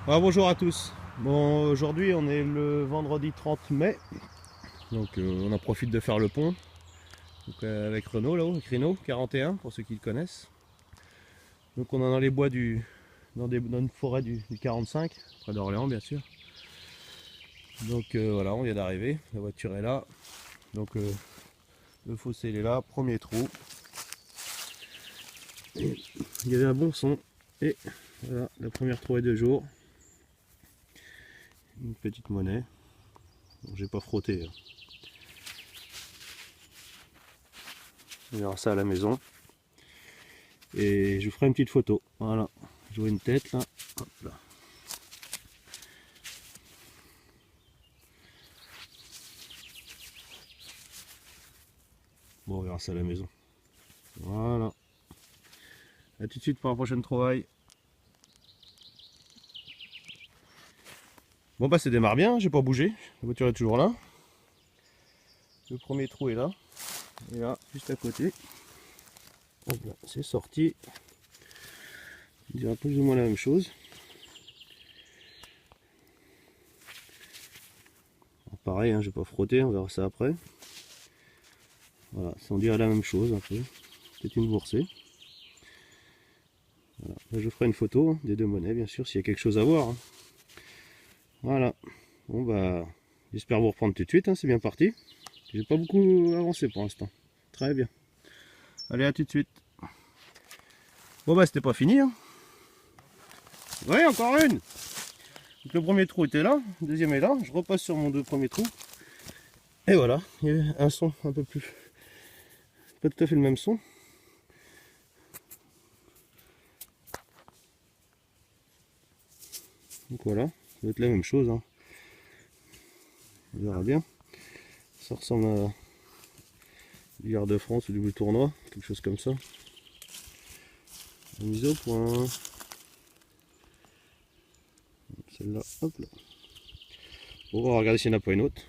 Ah, bonjour à tous. Bon, aujourd'hui on est le vendredi 30 mai, donc on en profite de faire le pont donc, avec Renault là-haut, avec Renault 41 pour ceux qui le connaissent. Donc on est dans les bois dans une forêt du 45, près d'Orléans bien sûr. Donc voilà, on vient d'arriver, la voiture est là, donc le fossé il est là, premier trou. Et il y avait un bon son et voilà la première trouée de jour, une petite monnaie. Bon, j'ai pas frotté, hein. On verra ça à la maison. Et je vous ferai une petite photo. Voilà, je vois une tête là. Hop là. Bon, on verra ça à la maison. Voilà. A tout de suite pour la prochaine trouvaille. Bon bah ça démarre bien, j'ai pas bougé. La voiture est toujours là. Le premier trou est là. Et là, juste à côté. Hop là, c'est sorti. On dirait plus ou moins la même chose. Alors, pareil, hein, j'ai pas frotté, on verra ça après. Voilà, on dirait la même chose un peu. C'est une boursée. Voilà. Là, je ferai une photo hein, des deux monnaies, bien sûr, s'il y a quelque chose à voir, hein. Voilà. Bon bah, j'espère vous reprendre tout de suite, hein, c'est bien parti. J'ai pas beaucoup avancé pour l'instant. Très bien. Allez, à tout de suite. Bon bah c'était pas fini, hein. Ouais, encore une. Donc, le premier trou était là, le deuxième est là. Je repasse sur mon deux premiers trous. Et voilà, il y a un son un peu plus... Pas tout à fait le même son. Donc voilà, ça va être la même chose, hein. On verra bien. Ça ressemble à du Gare de France ou du Bleu Tournoi, quelque chose comme ça. La mise au point. Celle-là, hop là. Bon, on va regarder s'il n'y en a pas une autre.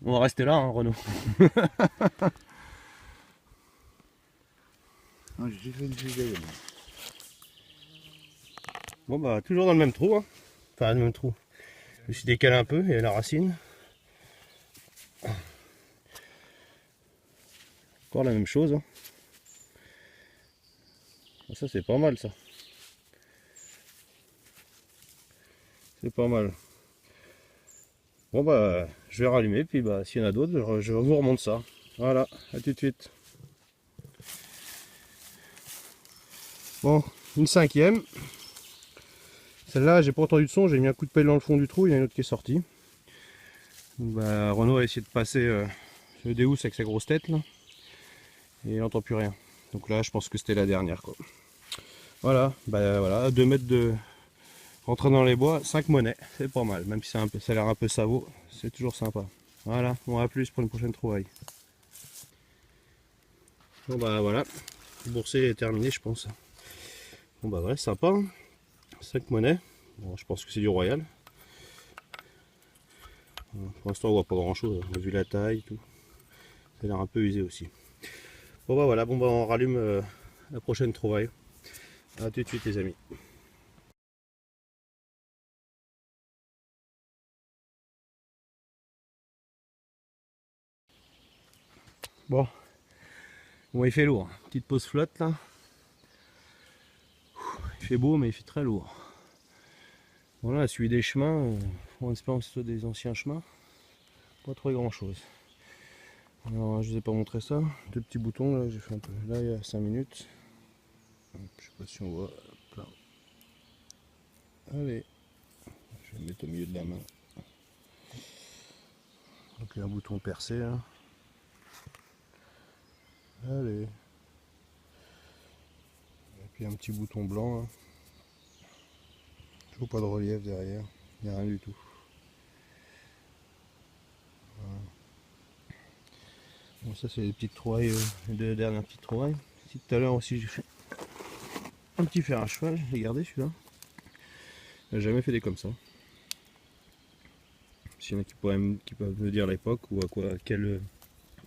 On va rester là, hein, Renaud. Non, j'ai fait une fusée. Bon bah toujours dans le même trou, hein. Enfin le même trou. Je me suis décalé un peu, il y a la racine. Encore la même chose, hein. Ça c'est pas mal ça. C'est pas mal. Bon bah je vais rallumer puis bah s'il y en a d'autres je vous remonte ça. Voilà, à tout de suite. Bon, une cinquième. Celle-là j'ai pas entendu de son, j'ai mis un coup de pelle dans le fond du trou, il y en a une autre qui est sortie. Donc, bah, Renaud a essayé de passer le Deus avec sa grosse tête là. Et il n'entend plus rien. Donc là je pense que c'était la dernière quoi. Voilà, bah voilà, 2 mètres de rentrer dans les bois, 5 monnaies, c'est pas mal, même si ça a l'air un peu savot, c'est toujours sympa. Voilà, on va plus pour une prochaine trouvaille. Bon bah voilà, le boursier est terminé je pense. Bon bah ouais, sympa, hein. 5 monnaies, bon, je pense que c'est du royal. Pour l'instant on voit pas grand chose, on a vu la taille, tout. Ça a l'air un peu usé aussi. Bon bah voilà, bon bah on rallume la prochaine trouvaille. A tout de suite les amis. Bon, il fait lourd, petite pause flotte là. Il fait beau mais il fait très lourd. Voilà, celui des chemins, en espérant que ce soit des anciens chemins, pas trouvé grand chose. Alors je vous ai pas montré ça, deux petits boutons là, j'ai fait un peu. Là il y a 5 minutes. Je sais pas si on voit. Hop là. Allez, je vais le mettre au milieu de la main. Donc il y a un bouton percé là. Allez. Et puis un petit bouton blanc là. Toujours pas de relief derrière, il n'y a rien du tout. Voilà. Bon ça c'est les petites trouvailles, les deux dernières petites trouvailles. Si tout à l'heure aussi j'ai fait un petit fer à cheval, j'ai gardé celui-là. J'ai jamais fait des comme ça. S'il y en a qui peuvent me dire l'époque ou à quoi, quel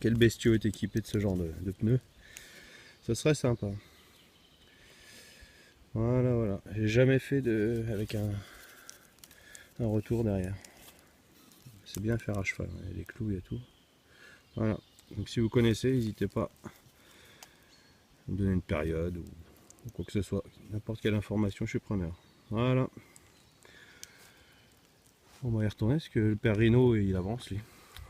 bestiau est équipé de ce genre de pneus, ce serait sympa. Voilà, voilà. J'ai jamais fait avec un retour derrière. C'est bien faire à cheval, il y a des clous, il y a tout. Voilà. Donc si vous connaissez, n'hésitez pas à me donner une période ou quoi que ce soit. N'importe quelle information, je suis preneur. Voilà. On va y retourner parce que le père Rino il avance lui.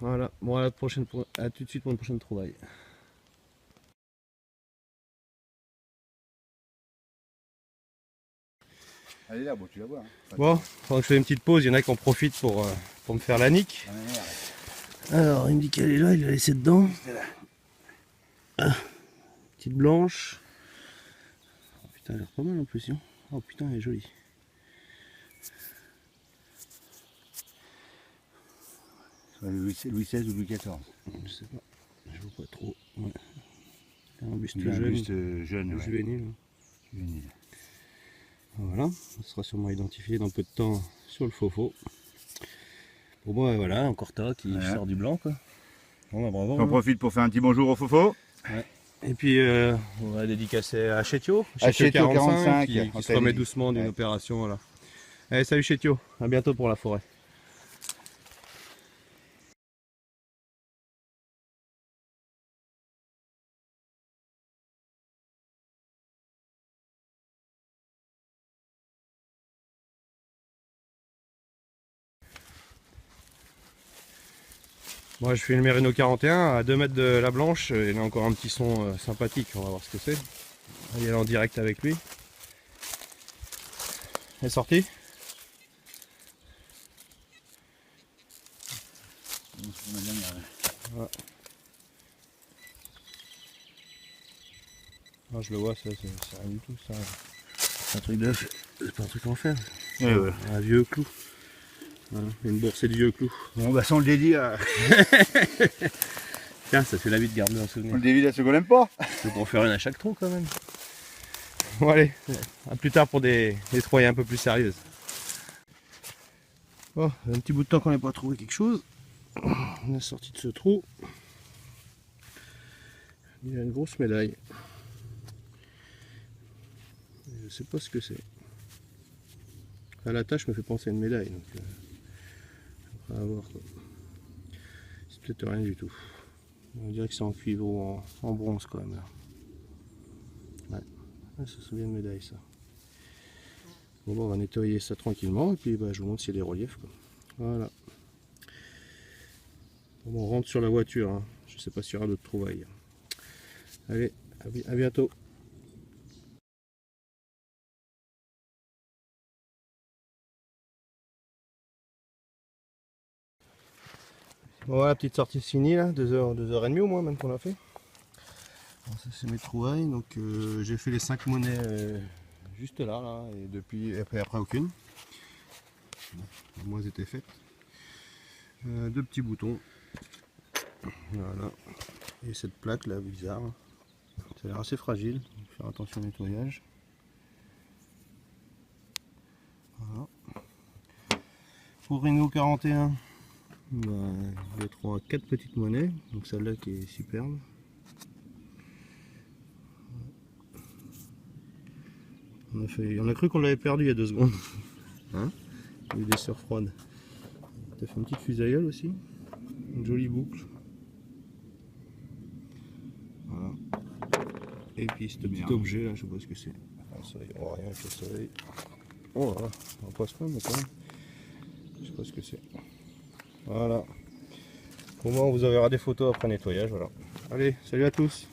Voilà. Bon, à tout de suite pour une prochaine trouvaille. Elle est là, bon, tu la vois. Hein. Bon, pendant que je fais une petite pause, il y en a qui en profitent pour me faire la nique. Alors, il me dit qu'elle est là, il l'a laissée dedans. Ah, petite blanche. Oh, putain, elle a l'air pas mal en plus. Hein. Oh putain, elle est jolie. Louis XVI ou Louis XIV. Je sais pas, je vois pas trop. Ouais. Un buste Il a un jeune, buste jeune, ouais. juvénile. Juvénile. Voilà, ça sera sûrement identifié dans peu de temps sur le faux. Pour moi, voilà, un Corta qui sort du blanc, quoi. Bon, bah, bravo. J'en profite pour faire un petit bonjour au Fofo. Ouais. Et puis, on va dédicacer à Chétio, Chétio 45 qui se remet doucement d'une opération. Voilà. Allez, salut Chétio, à bientôt pour la forêt. Moi je fais le Merino 41 à 2 mètres de la blanche, il a encore un petit son sympathique, on va voir ce que c'est. Il est en direct avec lui. Elle est sortie. Ouais. Non, je le vois, ça c'est rien du tout ça. C'est un truc d'œuf, c'est pas un truc en fer. Ouais, ouais. Un vieux clou. Voilà, une boursée de vieux clous. Bon bah sans le dédit à... Tiens, ça fait la vie de garder un souvenir. Le dédit à ceux qu'on n'aime pas. Il faut en faire une à chaque trou quand même. Bon allez, à plus tard pour des trouvailles un peu plus sérieuses. Bon, un petit bout de temps qu'on n'ait pas trouvé quelque chose. On est sorti de ce trou. Il y a une grosse médaille. Je sais pas ce que c'est. À la tâche me fait penser à une médaille. Donc, on va voir quoi. C'est peut-être rien du tout. On dirait que c'est en cuivre ou en bronze quand même là. Ouais. Ah, ça se souvient de médaille ça. Bon, on va nettoyer ça tranquillement et puis bah, je vous montre s'il y a des reliefs quoi. Voilà. Bon, on rentre sur la voiture. Hein. Je sais pas s'il y aura d'autres trouvailles. Allez, à bientôt. Bon, voilà, petite sortie finie là, 2h30 au moins même qu'on a fait. Alors, ça c'est mes trouvailles, donc j'ai fait les 5 monnaies juste là, et depuis après aucune. Au moins elles étaient faites. 2 petits boutons. Voilà. Et cette plaque là bizarre. Ça a l'air assez fragile, donc faire attention au nettoyage. Voilà. Pour Reno 41. Bah, il y a 4 petites monnaies, donc celle-là qui est superbe. On a cru qu'on l'avait perdu il y a 2 secondes. Hein, il y a eu des sueurs froides. Tu as fait une petite fusailleule aussi, une jolie boucle. Voilà. Et puis ce petit objet là, je sais pas ce que c'est. On voit rien avec le soleil. Oh là là, on passe pas mais quand même. Je sais pas ce que c'est. Voilà. Au moins on vous enverra des photos après nettoyage. Voilà. Allez, salut à tous.